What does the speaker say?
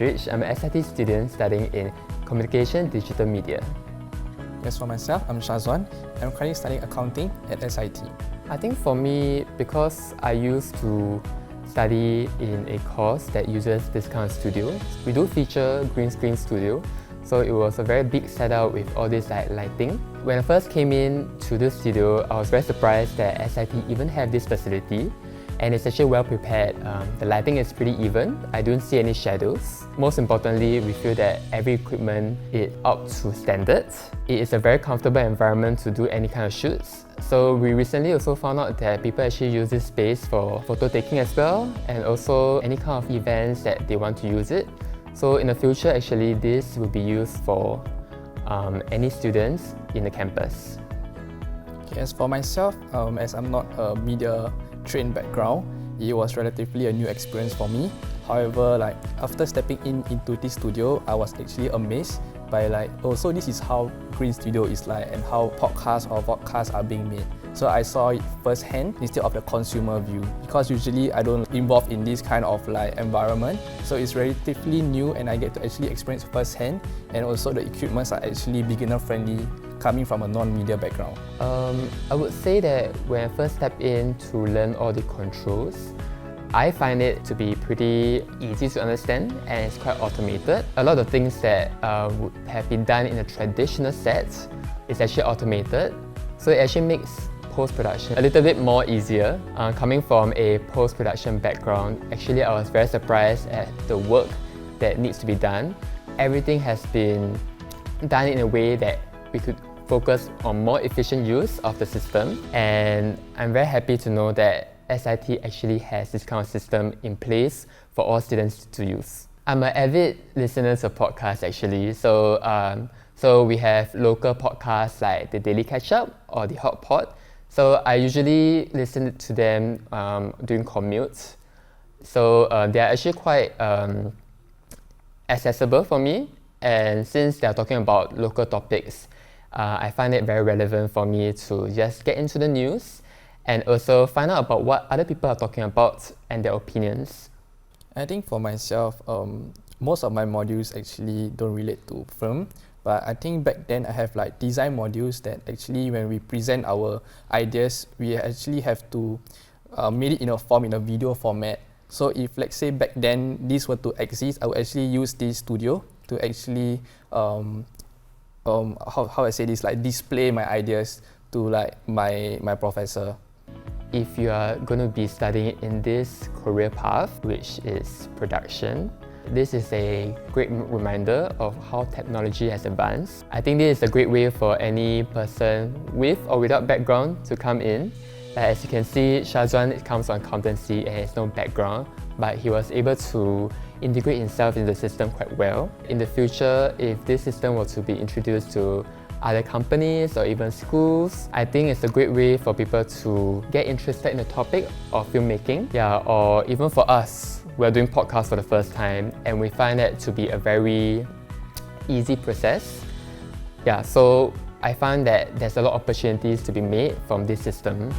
Aldrich. I'm an SIT student studying in Communication Digital Media. As for myself, I'm Shazwan. I'm currently studying accounting at SIT. I think for me, because I used to study in a course that uses this kind of studio, we do feature green screen studio, so it was a very big setup with all this lighting. When I first came in to this studio, I was very surprised that SIT even have this facility, and it's actually well prepared. The lighting is pretty even. I don't see any shadows. Most importantly, we feel that every equipment is up to standards. It is a very comfortable environment to do any kind of shoots. So we recently also found out that people actually use this space for photo taking as well, and also any kind of events that they want to use it. So in the future, actually, this will be used for any students in the campus. Okay, as for myself, as I'm not a media trained background, it was relatively a new experience for me. However, after stepping into this studio, I was actually amazed by so this is how green studio is like and how podcasts or vodcasts are being made. So I saw it firsthand instead of the consumer view, because usually I don't involve in this kind of environment. So it's relatively new and I get to actually experience firsthand, and also the equipments are actually beginner friendly coming from a non-media background. I would say that when I first stepped in to learn all the controls, I find it to be pretty easy to understand, and it's quite automated. A lot of things that would have been done in a traditional set is actually automated, so it actually makes post-production a little bit more easier. Coming from a post-production background, actually I was very surprised at the work that needs to be done. Everything has been done in a way that we could focus on more efficient use of the system, and I'm very happy to know that SIT actually has this kind of system in place for all students to use. I'm an avid listener to podcasts actually, so we have local podcasts like the Daily Catch Up or the Hot Pot. So I usually listen to them during commutes. So they're actually quite accessible for me, and since they're talking about local topics, I find it very relevant for me to just get into the news and also find out about what other people are talking about and their opinions. I think for myself, most of my modules actually don't relate to film, but I think back then I have design modules that actually when we present our ideas, we actually have to make it in a video format. So if let's say back then this were to exist, I would actually use this studio to actually how I say this, display my ideas to my professor. If you are going to be studying in this career path, which is production, this is a great reminder of how technology has advanced. I think this is a great way for any person with or without background to come in. As you can see, Shazwan comes from accountancy and has no background, but he was able to integrate himself in the system quite well. In the future, if this system were to be introduced to other companies or even schools, I think it's a great way for people to get interested in the topic of filmmaking. Or even for us, we're doing podcasts for the first time and we find that to be a very easy process. So I find that there's a lot of opportunities to be made from this system.